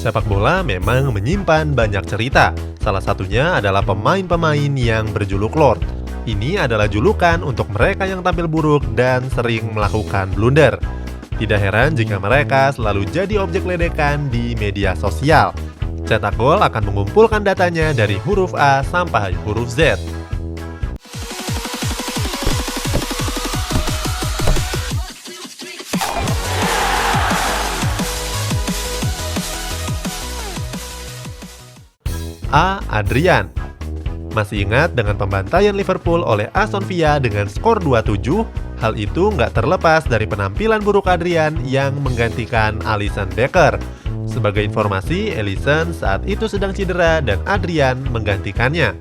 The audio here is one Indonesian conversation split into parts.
Sepak bola memang menyimpan banyak cerita. Salah satunya adalah pemain-pemain yang berjuluk Lord. Ini adalah julukan untuk mereka yang tampil buruk dan sering melakukan blunder. Tidak heran jika mereka selalu jadi objek ledekan di media sosial. Cetak gol akan mengumpulkan datanya dari huruf A sampai huruf Z. A. Adrian. Masih ingat dengan pembantaian Liverpool oleh Aston Villa dengan skor 2-7? Hal itu nggak terlepas dari penampilan buruk Adrian yang menggantikan Alisson Becker. Sebagai informasi, Alisson saat itu sedang cedera dan Adrian menggantikannya.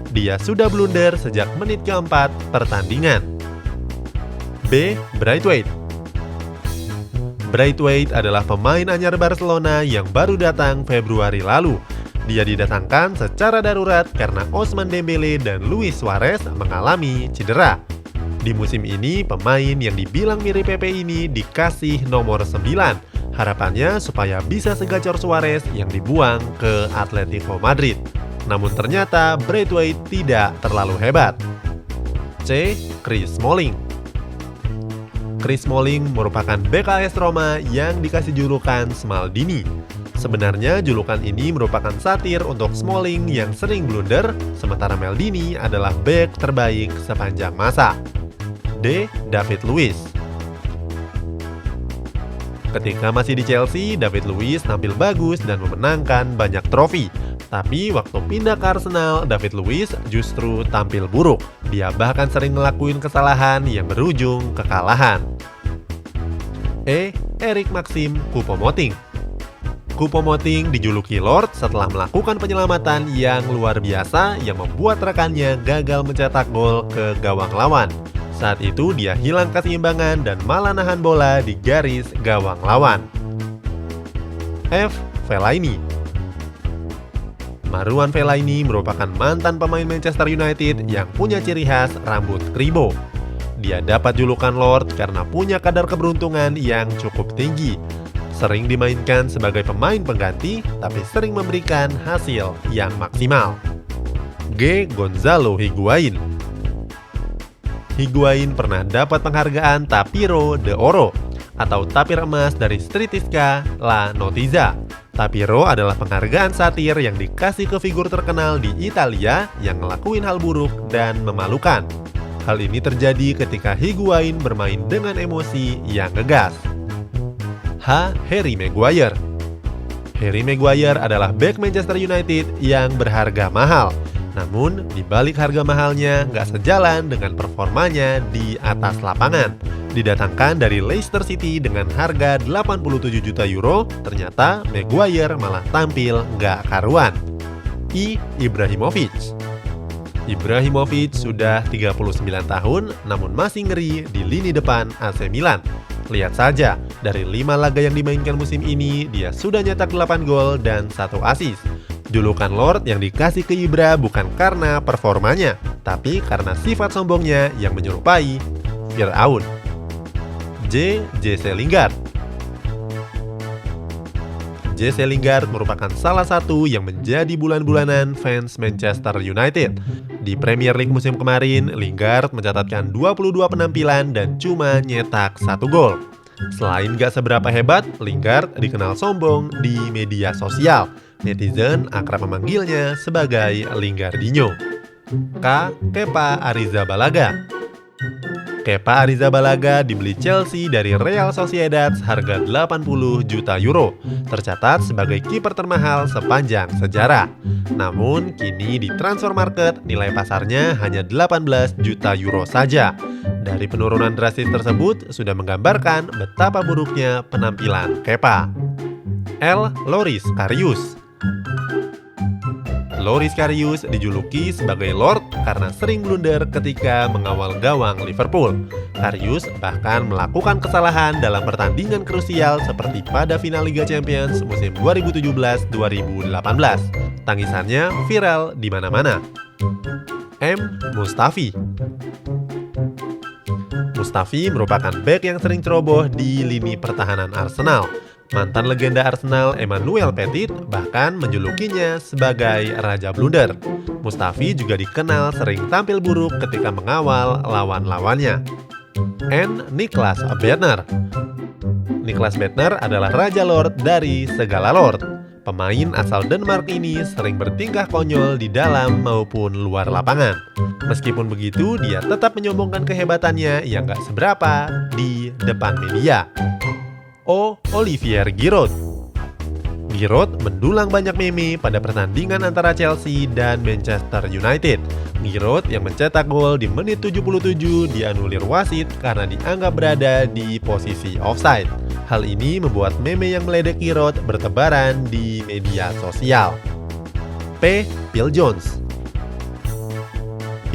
Dia sudah blunder sejak menit keempat pertandingan. B. Braithwaite. Braithwaite adalah pemain anyar Barcelona yang baru datang Februari lalu. Dia didatangkan secara darurat karena Ousmane Dembele dan Luis Suarez mengalami cedera. Di musim ini, pemain yang dibilang mirip Pepe ini dikasih nomor 9. Harapannya supaya bisa segacor Suarez yang dibuang ke Atletico Madrid. Namun ternyata Braithwaite tidak terlalu hebat. C. Chris Smalling. Chris Smalling merupakan bek AS Roma yang dikasih julukan Smaldini. Sebenarnya julukan ini merupakan satir untuk Smalling yang sering blunder, sementara Maldini adalah bek terbaik sepanjang masa. D. David Luiz. Ketika masih di Chelsea, David Luiz tampil bagus dan memenangkan banyak trofi. Tapi waktu pindah ke Arsenal, David Luiz justru tampil buruk. Dia bahkan sering ngelakuin kesalahan yang berujung kekalahan. E. Eric Maxim Choupo-Moting. Choupo-Moting dijuluki Lord setelah melakukan penyelamatan yang luar biasa yang membuat rekannya gagal mencetak gol ke gawang lawan. Saat itu dia hilang keseimbangan dan malah nahan bola di garis gawang lawan. F. Fellaini. Marouane Fellaini merupakan mantan pemain Manchester United yang punya ciri khas rambut kribo. Dia dapat julukan Lord karena punya kadar keberuntungan yang cukup tinggi. Sering dimainkan sebagai pemain pengganti, tapi sering memberikan hasil yang maksimal. G. Gonzalo Higuain. Higuain pernah dapat penghargaan Tapiro de Oro atau tapir emas dari Stristica La Notizia. Tapiro adalah penghargaan satir yang dikasih ke figur terkenal di Italia yang ngelakuin hal buruk dan memalukan. Hal ini terjadi ketika Higuain bermain dengan emosi yang ngegas. H. Harry Maguire. Harry Maguire adalah bek Manchester United yang berharga mahal. Namun, di balik harga mahalnya nggak sejalan dengan performanya di atas lapangan. Didatangkan dari Leicester City dengan harga 87 juta euro, ternyata Maguire malah tampil nggak karuan. I. Ibrahimovic. Ibrahimovic sudah 39 tahun, namun masih ngeri di lini depan AC Milan. Lihat saja, dari 5 laga yang dimainkan musim ini, dia sudah nyetak 8 gol dan 1 assist. Julukan Lord yang dikasih ke Ibra bukan karena performanya, tapi karena sifat sombongnya yang menyerupai Firaun. J. Jesse Lingard. Jesse Lingard merupakan salah satu yang menjadi bulan-bulanan fans Manchester United. Di Premier League musim kemarin, Lingard mencatatkan 22 penampilan dan cuma nyetak 1 gol. Selain gak seberapa hebat, Lingard dikenal sombong di media sosial. Netizen akrab memanggilnya sebagai Lingardinho. K. Kepa Arrizabalaga. Kepa Arrizabalaga dibeli Chelsea dari Real Sociedad seharga 80 juta euro, tercatat sebagai kiper termahal sepanjang sejarah. Namun, kini di transfer market nilai pasarnya hanya 18 juta euro saja. Dari penurunan drastis tersebut sudah menggambarkan betapa buruknya penampilan Kepa. L. Loris Karius. Loris Karius dijuluki sebagai Lord karena sering blunder ketika mengawal gawang Liverpool. Karius bahkan melakukan kesalahan dalam pertandingan krusial seperti pada final Liga Champions musim 2017-2018. Tangisannya viral di mana-mana. M. Mustafi. Mustafi merupakan bek yang sering ceroboh di lini pertahanan Arsenal. Mantan legenda Arsenal Emmanuel Petit bahkan menjulukinya sebagai Raja Blunder. Mustafi juga dikenal sering tampil buruk ketika mengawal lawan-lawannya. N. Niklas Bendtner. Niklas Bendtner adalah Raja Lord dari segala Lord. Pemain asal Denmark ini sering bertingkah konyol di dalam maupun luar lapangan. Meskipun begitu, dia tetap menyombongkan kehebatannya yang gak seberapa di depan media. O. Olivier Giroud. Giroud mendulang banyak meme pada pertandingan antara Chelsea dan Manchester United. Giroud yang mencetak gol di menit 77 dianulir wasit karena dianggap berada di posisi offside. Hal ini membuat meme yang meledek Giroud bertebaran di media sosial. P. Phil Jones.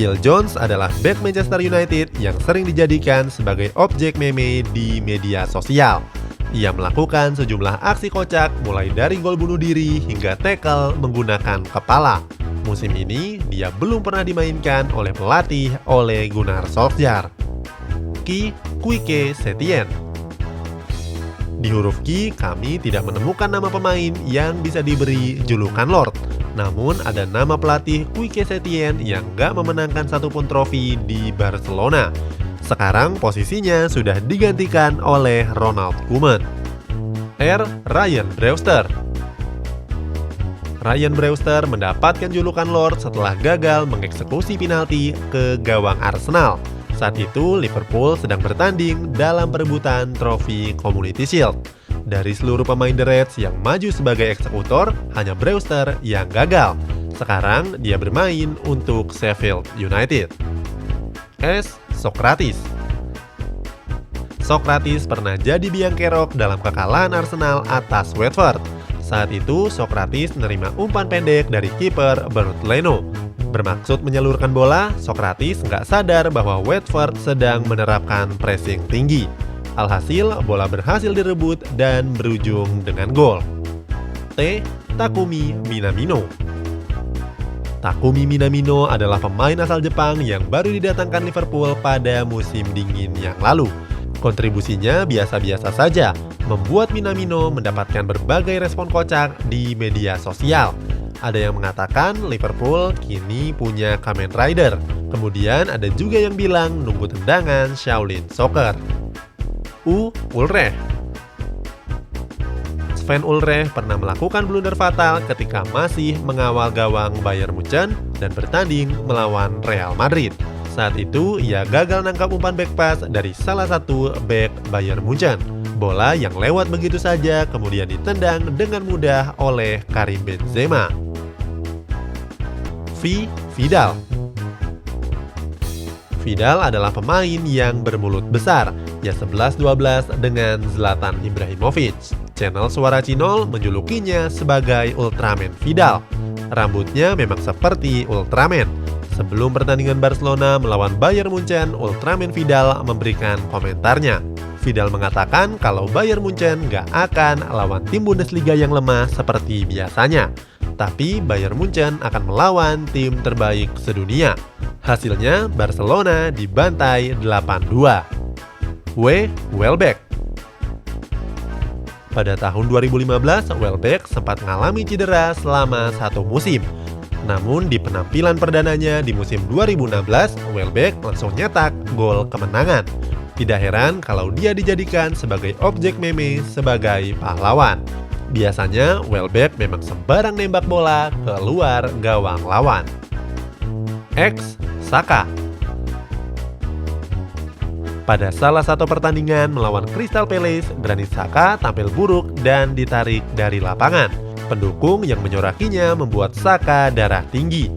Phil Jones adalah bek Manchester United yang sering dijadikan sebagai objek meme di media sosial. Ia melakukan sejumlah aksi kocak mulai dari gol bunuh diri hingga tackle menggunakan kepala. Musim ini, dia belum pernah dimainkan oleh pelatih Ole Gunnar Solskjaer. Ki Quique Setien. Di huruf Q, kami tidak menemukan nama pemain yang bisa diberi julukan Lord. Namun ada nama pelatih Quique Setien yang gak memenangkan satupun trofi di Barcelona. Sekarang posisinya sudah digantikan oleh Ronald Koeman. R. Ryan Brewster. Ryan Brewster mendapatkan julukan Lord setelah gagal mengeksekusi penalti ke gawang Arsenal. Saat itu Liverpool sedang bertanding dalam perebutan trofi Community Shield. Dari seluruh pemain The Reds yang maju sebagai eksekutor, hanya Brewster yang gagal. Sekarang dia bermain untuk Sheffield United. S. Socrates. Socrates pernah jadi biang kerok dalam kekalahan Arsenal atas Watford. Saat itu Socrates menerima umpan pendek dari kiper Bernd Leno. Bermaksud menyalurkan bola, Socrates nggak sadar bahwa Watford sedang menerapkan pressing tinggi. Alhasil, bola berhasil direbut dan berujung dengan gol. T. Takumi Minamino. Takumi Minamino adalah pemain asal Jepang yang baru didatangkan Liverpool pada musim dingin yang lalu. Kontribusinya biasa-biasa saja, membuat Minamino mendapatkan berbagai respon kocak di media sosial. Ada yang mengatakan Liverpool kini punya Kamen Rider. Kemudian ada juga yang bilang nunggu tendangan Shaolin Soccer. U. Ulreich. Sven Ulreich pernah melakukan blunder fatal ketika masih mengawal gawang Bayern Munchen dan bertanding melawan Real Madrid. Saat itu, ia gagal nangkap umpan back pass dari salah satu bek Bayern Munchen. Bola yang lewat begitu saja kemudian ditendang dengan mudah oleh Karim Benzema. V. Vidal. Vidal adalah pemain yang bermulut besar, ya 11-12 dengan Zlatan Ibrahimovic. Channel Suara Cinol menjulukinya sebagai Ultraman Vidal. Rambutnya memang seperti Ultraman. Sebelum pertandingan Barcelona melawan Bayern Munchen, Ultraman Vidal memberikan komentarnya. Vidal mengatakan kalau Bayern Munchen gak akan lawan tim Bundesliga yang lemah seperti biasanya. Tapi Bayern Munchen akan melawan tim terbaik sedunia. Hasilnya Barcelona dibantai 8-2. W. Welbeck. Pada tahun 2015, Welbeck sempat mengalami cedera selama satu musim. Namun di penampilan perdananya di musim 2016, Welbeck langsung nyetak gol kemenangan. Tidak heran kalau dia dijadikan sebagai objek meme sebagai pahlawan. Biasanya Welbeck memang sembarang nembak bola ke luar gawang lawan. X. Saka. Pada salah satu pertandingan melawan Crystal Palace, Granit Xhaka tampil buruk dan ditarik dari lapangan. Pendukung yang menyorakinya membuat Xhaka darah tinggi.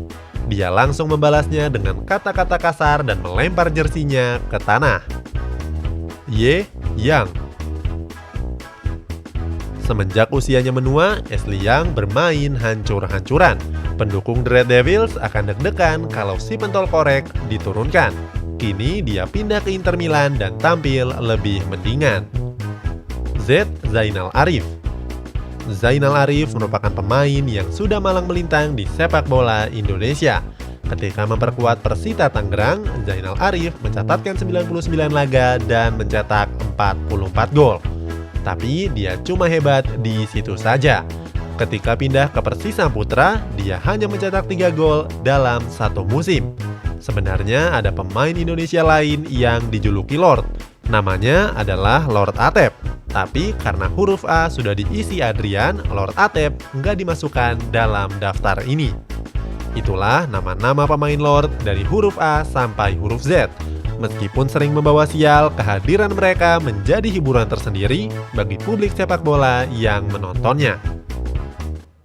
Dia langsung membalasnya dengan kata-kata kasar dan melempar jersinya ke tanah. Y. Yang. Semenjak usianya menua, Ashley Young bermain hancur-hancuran. Pendukung The Red Devils akan deg-degan kalau si pentol korek diturunkan. Kini dia pindah ke Inter Milan dan tampil lebih mendingan. Z. Zainal Arif. Zainal Arif merupakan pemain yang sudah malang melintang di sepak bola Indonesia. Ketika memperkuat Persita Tangerang, Zainal Arif mencatatkan 99 laga dan mencetak 44 gol. tapi dia cuma hebat di situ saja. Ketika pindah ke Persisam Putra, dia hanya mencetak 3 gol dalam satu musim. Sebenarnya ada pemain Indonesia lain yang dijuluki Lord. Namanya adalah Lord Atep. Tapi karena huruf A sudah diisi Adrian, Lord Atep nggak dimasukkan dalam daftar ini. Itulah nama-nama pemain Lord dari huruf A sampai huruf Z. Meskipun sering membawa sial, kehadiran mereka menjadi hiburan tersendiri bagi publik sepak bola yang menontonnya.